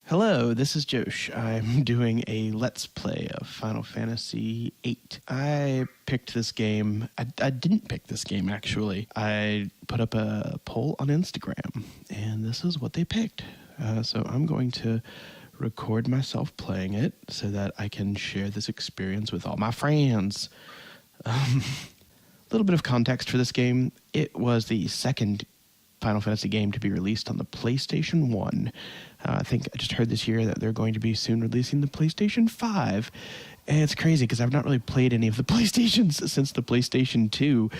Hello, this is Jyosh. I'm doing a Let's Play of Final Fantasy VIII. I picked this game. I didn't pick this game, actually. I put up a poll on Instagram, and this is what they picked. So I'm going to record myself playing it so that I can share this experience with all my friends. A little bit of context for this game. It was the second Final Fantasy game to be released on the PlayStation 1. I think I just heard this year that they're going to be soon releasing the PlayStation 5. And it's crazy because I've not really played any of the PlayStations since the PlayStation 2.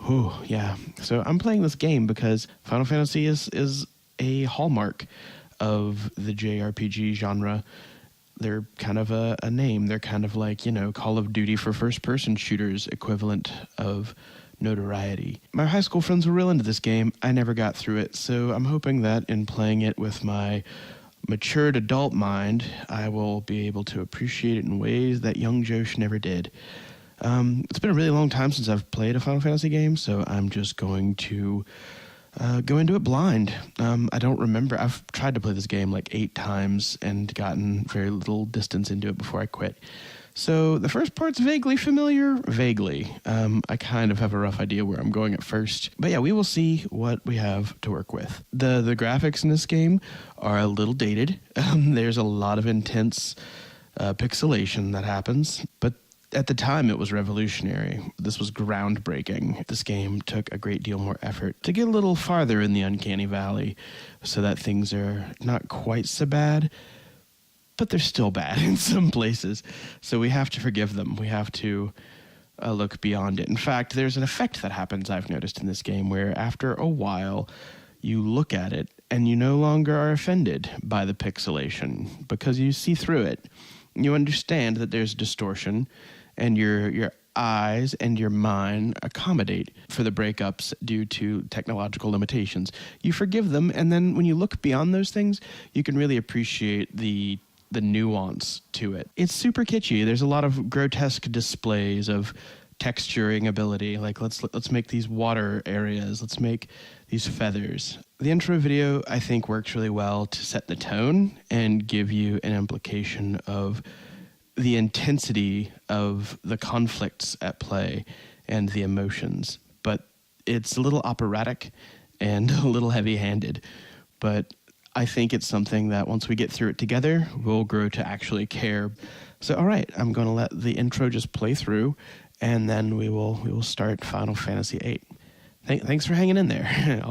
Oh, yeah. So I'm playing this game because Final Fantasy is a hallmark of the JRPG genre. They're kind of a name. They're kind of like, Call of Duty for first-person shooters equivalent of notoriety. My high school friends were real into this game. I never got through it, so I'm hoping that in playing it with my matured adult mind, I will be able to appreciate it in ways that young Jyosh never did. It's been a really long time since I've played a Final Fantasy game, so I'm just going to go into it blind. I don't remember. I've tried to play this game like 8 times and gotten very little distance into it before I quit. So the first part's vaguely familiar. Vaguely. I kind of have a rough idea where I'm going at first. But yeah, we will see what we have to work with. The graphics in this game are a little dated. There's a lot of intense pixelation that happens. But at the time, it was revolutionary. This was groundbreaking. This game took a great deal more effort to get a little farther in the uncanny valley so that things are not quite so bad, but they're still bad in some places. So we have to forgive them. We have to look beyond it. In fact, there's an effect that happens, I've noticed in this game, where after a while, you look at it and you no longer are offended by the pixelation because you see through it. You understand that there's distortion, and your eyes and your mind accommodate for the breakups due to technological limitations. You forgive them, and then when you look beyond those things, you can really appreciate the nuance to it. It's super kitschy. There's a lot of grotesque displays of texturing ability. Like let's make these water areas. Let's make these feathers. The intro video, I think, works really well to set the tone and give you an implication of the intensity of the conflicts at play and the emotions. But it's a little operatic and a little heavy-handed. But I think it's something that once we get through it together, we'll grow to actually care. So, all right, I'm going to let the intro just play through, and then we will start Final Fantasy VIII. Thanks for hanging in there.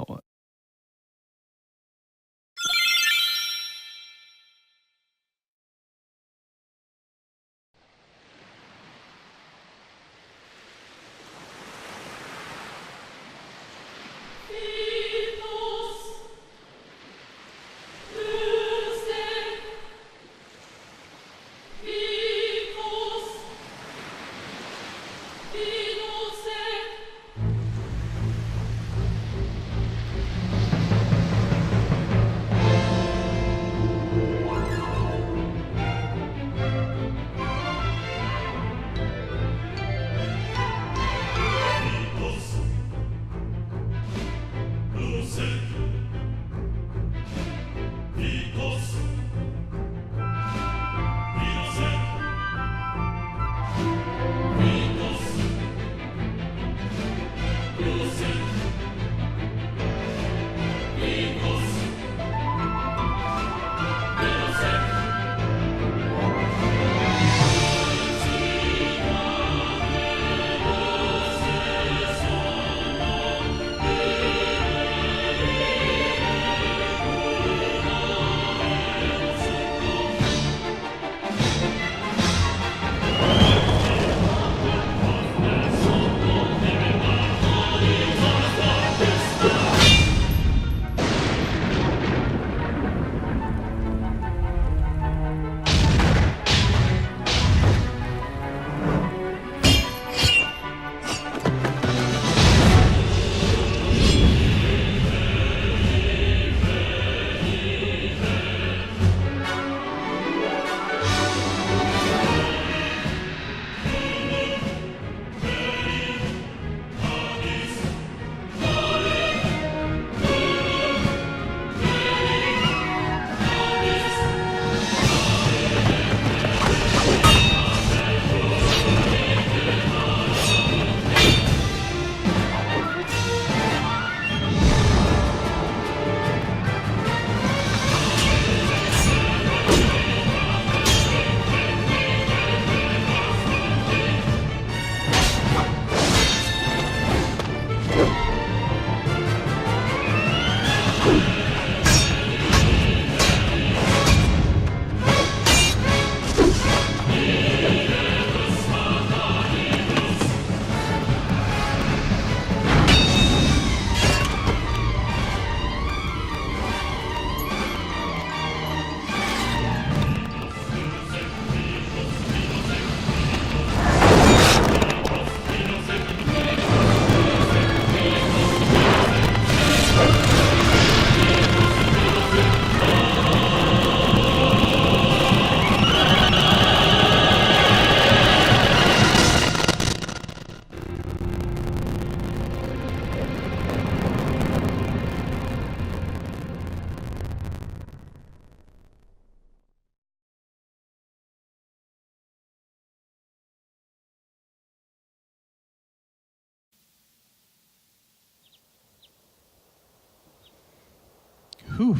Whew.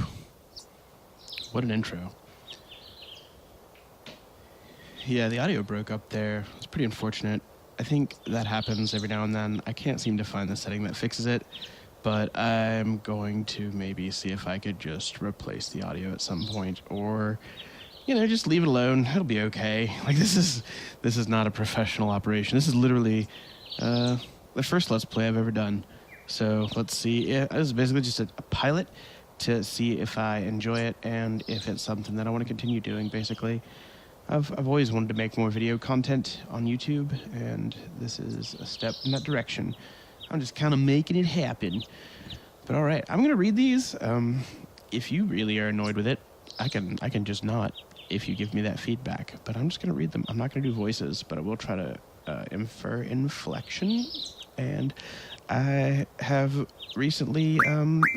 What an intro. Yeah, the audio broke up there. It's pretty unfortunate. I think that happens every now and then. I can't seem to find the setting that fixes it, but I'm going to maybe see if I could just replace the audio at some point, or, just leave it alone. It'll be okay. Like, this is not a professional operation. This is literally the first Let's Play I've ever done. So let's see. Yeah, this is basically just a pilot to see if I enjoy it and if it's something that I want to continue doing, basically. I've always wanted to make more video content on YouTube, and this is a step in that direction. I'm just kind of making it happen. But all right, I'm going to read these. If you really are annoyed with it, I can just not if you give me that feedback. But I'm just going to read them. I'm not going to do voices, but I will try to infer inflection. And I have recently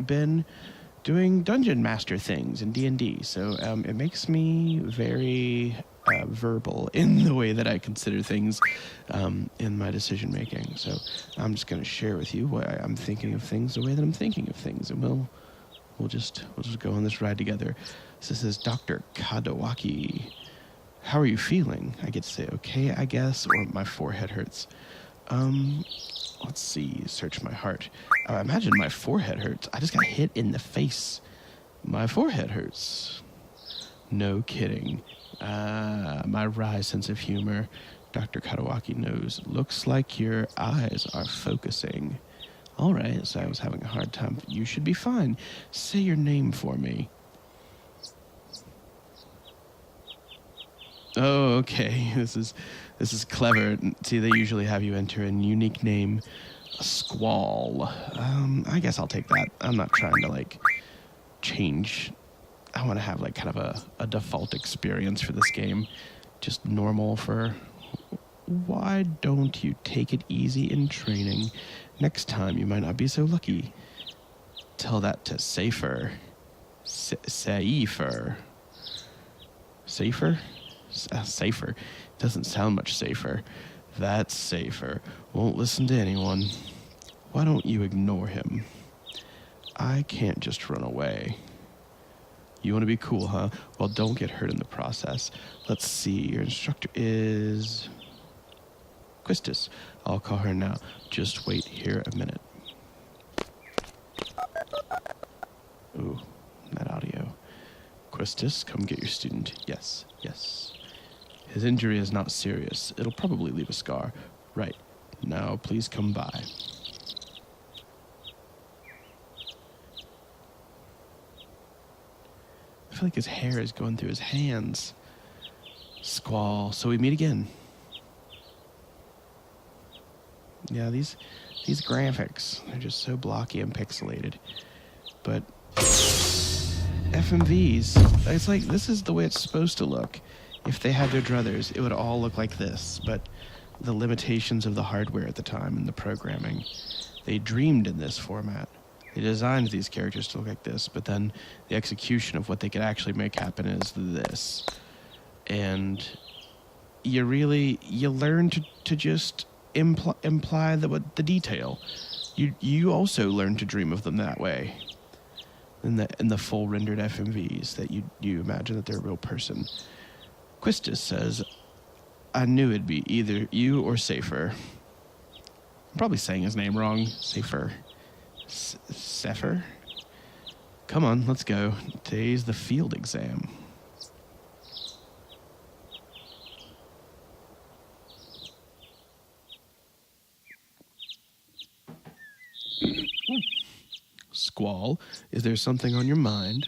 been doing dungeon master things in D&D, so it makes me very verbal in the way that I consider things in my decision making. So I'm just going to share with you why I'm thinking of things the way that I'm thinking of things, and we'll just go on this ride together. So this is Dr. Kadawaki. How are you feeling? I get to say okay, I guess, or my forehead hurts. Let's see, search my heart. Imagine my forehead hurts. I just got hit in the face. My forehead hurts. No kidding. My wry sense of humor, Dr. Kadawaki knows. Looks like your eyes are focusing. All right, so I was having a hard time. You should be fine. Say your name for me. Oh, okay. This is clever. See, they usually have you enter a unique name. Squall. I guess I'll take that. I'm not trying to, change. I want to have, kind of a default experience for this game. Just normal for... Why don't you take it easy in training? Next time you might not be so lucky. Tell that to Safer. Safer. Safer? Safer. Doesn't sound much safer. That's Safer. Won't listen to anyone. Why don't you ignore him? I can't just run away. You want to be cool, huh? Well, don't get hurt in the process. Let's see. Your instructor is... Quistis. I'll call her now. Just wait here a minute. Ooh, that audio. Quistis, come get your student. Yes, yes. His injury is not serious. It'll probably leave a scar. Right. Now, please come by. I feel like his hair is going through his hands. Squall. So we meet again. Yeah, these graphics, they're just so blocky and pixelated. But FMVs, it's like, this is the way it's supposed to look. If they had their druthers, it would all look like this. But the limitations of the hardware at the time and the programming, they dreamed in this format. They designed these characters to look like this, but then the execution of what they could actually make happen is this. And you learn to just imply the detail. You also learn to dream of them that way. In the full rendered FMVs, that you imagine that they're a real person. Quistis says, I knew it'd be either you or Safer. I'm probably saying his name wrong. Safer. Safer? Come on, let's go. Today's the field exam. Squall, is there something on your mind?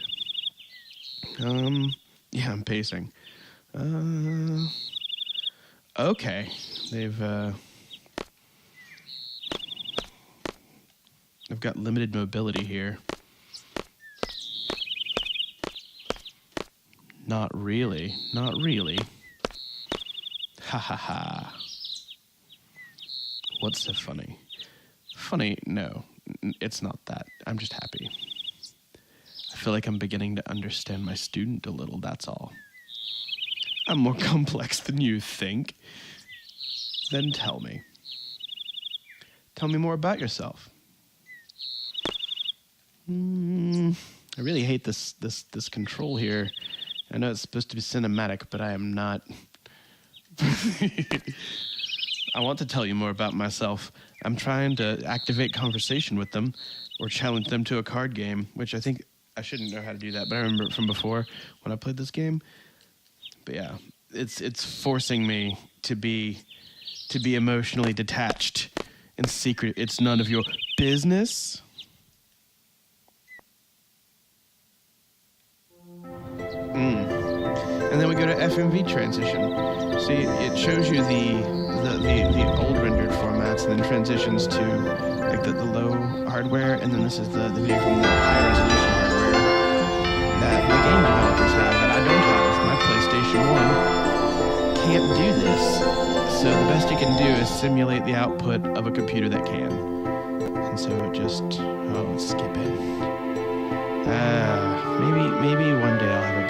Yeah, I'm pacing. Okay. I've got limited mobility here. Not really. Not really. Ha ha ha. What's so funny? Funny? No, it's not that. I'm just happy. I feel like I'm beginning to understand my student a little, that's all. I'm more complex than you think. Then tell me. Tell me more about yourself. I really hate this control here. I know it's supposed to be cinematic, but I am not. I want to tell you more about myself. I'm trying to activate conversation with them or challenge them to a card game, which I think I shouldn't know how to do that, but I remember it from before when I played this game. But yeah, it's forcing me to be emotionally detached and secret. It's none of your business. And then we go to FMV transition. See, it shows you the old rendered formats and then transitions to like the low hardware, and then this is the view from the high resolution hardware that the game developers have that I don't have. My PlayStation 1 can't do this. So the best you can do is simulate the output of a computer that can. And so it just, let's skip it. Maybe one day I'll have a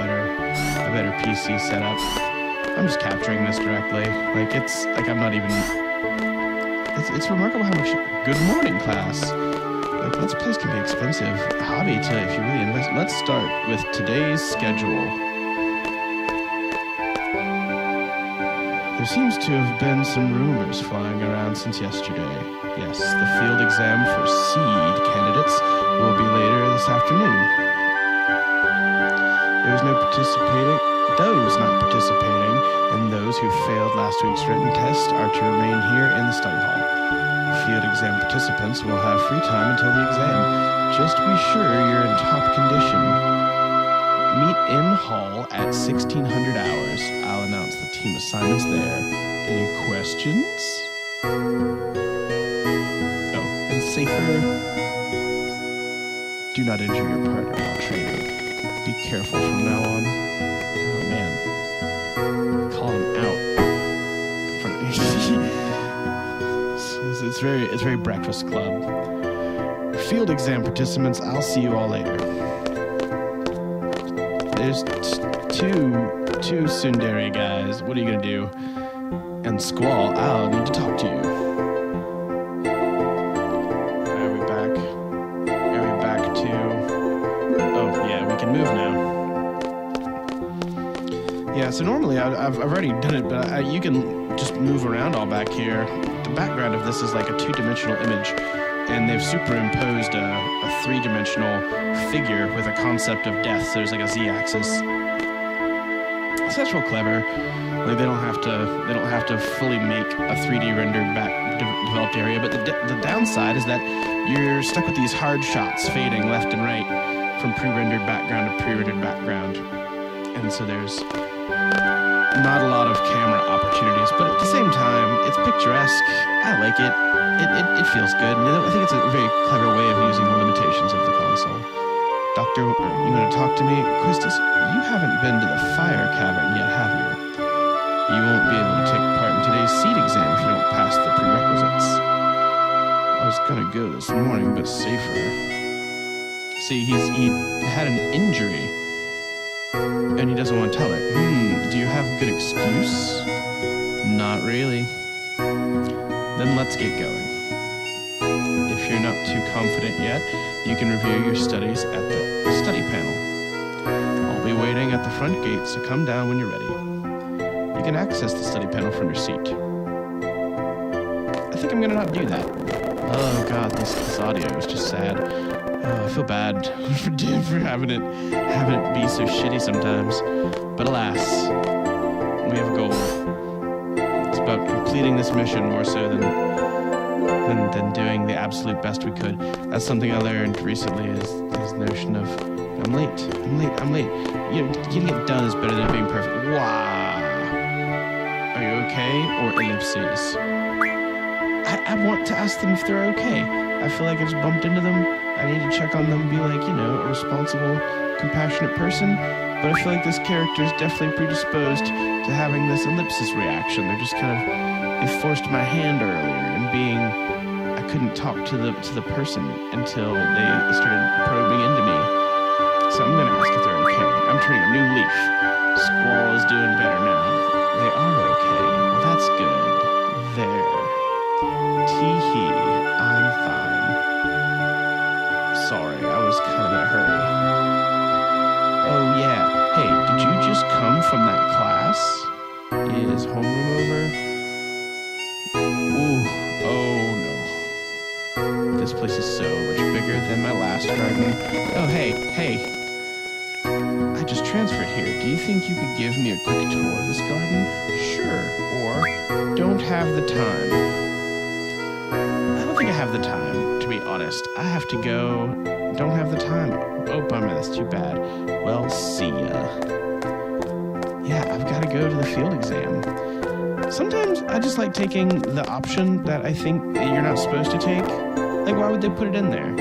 better PC setup. I'm just capturing this directly. Like I'm not even. It's remarkable how much. Good morning, class. Like Let's Plays can be expensive hobby if you really invest. Let's start with today's schedule. There seems to have been some rumors flying around since yesterday. Yes, the field exam for seed candidates will be later this afternoon. Those not participating, and those who failed last week's written test are to remain here in the study hall. Field exam participants will have free time until the exam. Just be sure you're in top condition. Meet in hall at 1600 hours. I'll announce the team assignments there. Any questions? Oh, and safer. Do not injure your partner while training. Be careful from now on. Oh man. Call him out. It's very Breakfast Club. Field exam participants, I'll see you all later. There's two tsundere guys. What are you gonna do? And Squall, I'll need to talk to you. Are we back to... Oh, yeah, we can move now. Yeah, so normally I've already done it, but you can just move around all back here. The background of this is like a 2-dimensional image, and they've superimposed a 3-dimensional figure with a concept of death. So there's like a z-axis. So that's real clever. Like they don't have to fully make a 3D rendered developed area. But the downside is that you're stuck with these hard shots fading left and right from pre-rendered background to pre-rendered background, and so there's not a lot of camera opportunities, but at the same time, it's picturesque. I like it. It feels good. And I think it's a very clever way of using the limitations of the console. Doctor, you want to talk to me? Quistis, you haven't been to the fire cavern yet, have you? You won't be able to take part in today's seed exam if you don't pass the prerequisites. I was gonna go this morning, but safer. See, he had an injury, and he doesn't want to tell her. Do you have a good excuse? Not really. Then let's get going. If you're not too confident yet, you can review your studies at the study panel. I'll be waiting at the front gate, so come down when you're ready. You can access the study panel from your seat. I think I'm gonna not do that. Oh god, this audio is just sad. Oh, I feel bad for having it be so shitty sometimes. But alas, we have a goal. It's about completing this mission more so than doing the absolute best we could. That's something I learned recently is this notion of I'm late. You know, getting it done is better than being perfect. Wow. Are you okay? Or ellipses? I want to ask them if they're okay. I feel like I just bumped into them. I need to check on them and be like, a responsible, compassionate person. But I feel like this character is definitely predisposed to having this ellipsis reaction. They're just they forced my hand earlier and I couldn't talk to the person until they started probing into me. So I'm gonna ask if they're okay. I'm turning a new leaf. Squall is doing better now. They are okay. Well, that's good. There. Tee-hee. I'm fine. Sorry, I was kind of in a hurry. come from that class is homeroom over. Ooh, oh no. This place is so much bigger than my last garden. Oh, hey. I just transferred here. Do you think you could give me a quick tour of this garden? Sure. Or don't have the time. I don't think I have the time, to be honest. I have to go. Don't have the time. Oh, bummer. That's too bad. Well, see ya. Yeah, I've got to go to the field exam. Sometimes I just like taking the option that I think that you're not supposed to take. Like, why would they put it in there?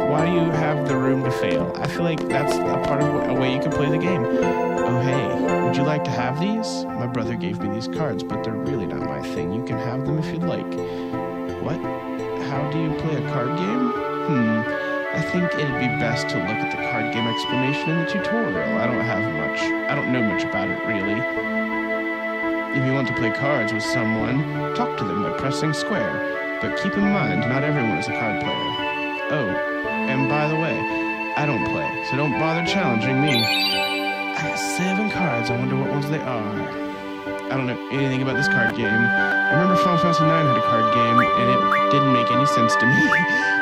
Why do you have the room to fail? I feel like that's a part of a way you can play the game. Oh, hey, would you like to have these? My brother gave me these cards, but they're really not my thing. You can have them if you'd like. What? How do you play a card game? I think it'd be best to look at the card game explanation in the tutorial. I don't know much about it, really. If you want to play cards with someone, talk to them by pressing square. But keep in mind, not everyone is a card player. Oh, and by the way, I don't play, so don't bother challenging me. I got 7 cards. I wonder what ones they are. I don't know anything about this card game. I remember Final Fantasy IX had a card game, and it didn't make any sense to me.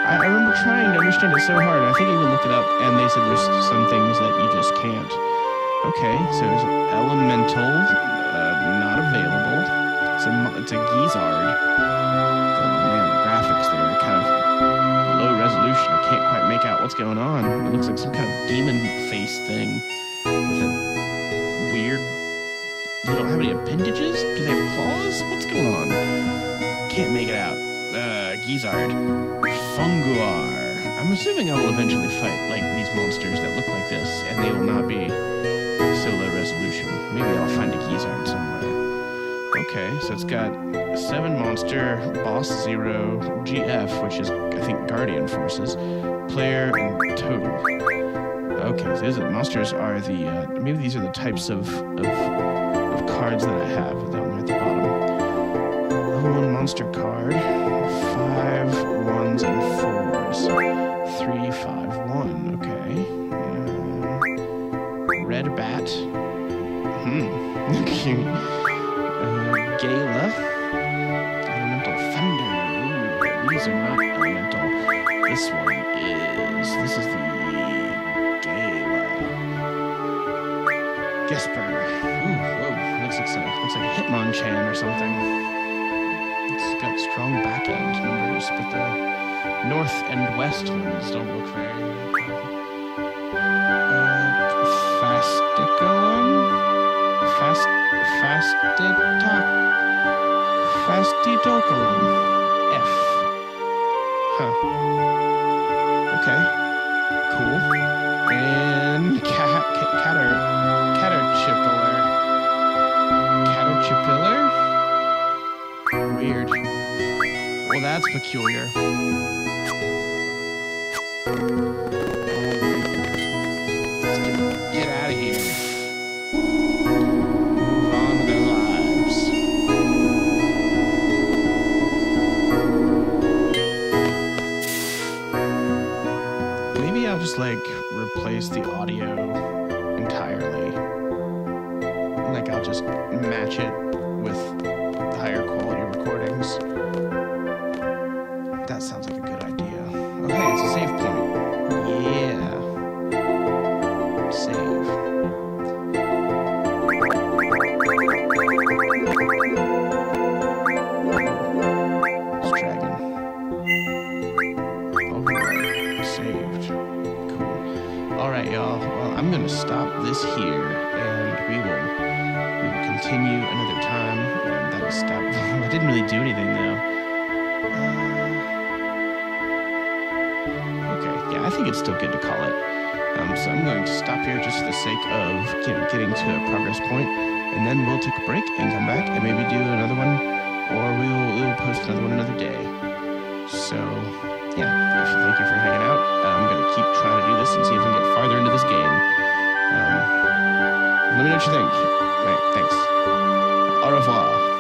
I remember trying to understand it so hard. I think I even looked it up, and they said there's some things that you just can't. Okay, so there's Elemental, not available. It's a Gizzard. Man, the graphics there are kind of low resolution. I can't quite make out what's going on. It looks like some kind of demon face thing with a weird... They don't have any appendages? Do they have claws? What's going on? Can't make it out. Gizzard. Funguar. I'm assuming I will eventually fight like these monsters that look like this, and they will not be so low resolution. Maybe I'll find a Gizzard somewhere. Okay, so it's got 7 monster, boss 0, GF, which is, I think, Guardian Forces, player, and total. Okay, so these monsters are the, maybe these are the types of cards that I have down there at the bottom. Level 1 monster card, 5 1s and 4s, 3 5 1, okay. Red bat. Cute. Gala. Elemental Thunder. Ooh, these are not elemental. This one is. This is the Gala. Gesper. Ooh, whoa. Looks like a Hitmonchan or something. It's got strong back end numbers, but the north and west ones don't look very good. Fasticolon? Fastitocolon. F. Huh. Okay. Cool. And Caterpillar? Weird. Well, that's peculiar. Let's get out of here. Move on with our lives. Maybe I'll just, replace the audio entirely. I'll just match it with higher quality recordings. That sounds like a good idea. Okay, it's a save point. Yeah. Save. It's dragging. Alright, saved. Cool. Alright, y'all. Well, I'm gonna stop this here, and we will continue another time. That'll stop. I didn't really do anything though. Okay, yeah, I think it's still good to call it. So I'm going to stop here just for the sake of getting to a progress point, and then we'll take a break and come back and maybe do another one, or we will post another one another day. So yeah, thank you for hanging out. I'm going to keep trying to do this and see if I can get farther into this game. Let me know what you think. Right, thanks. Au revoir.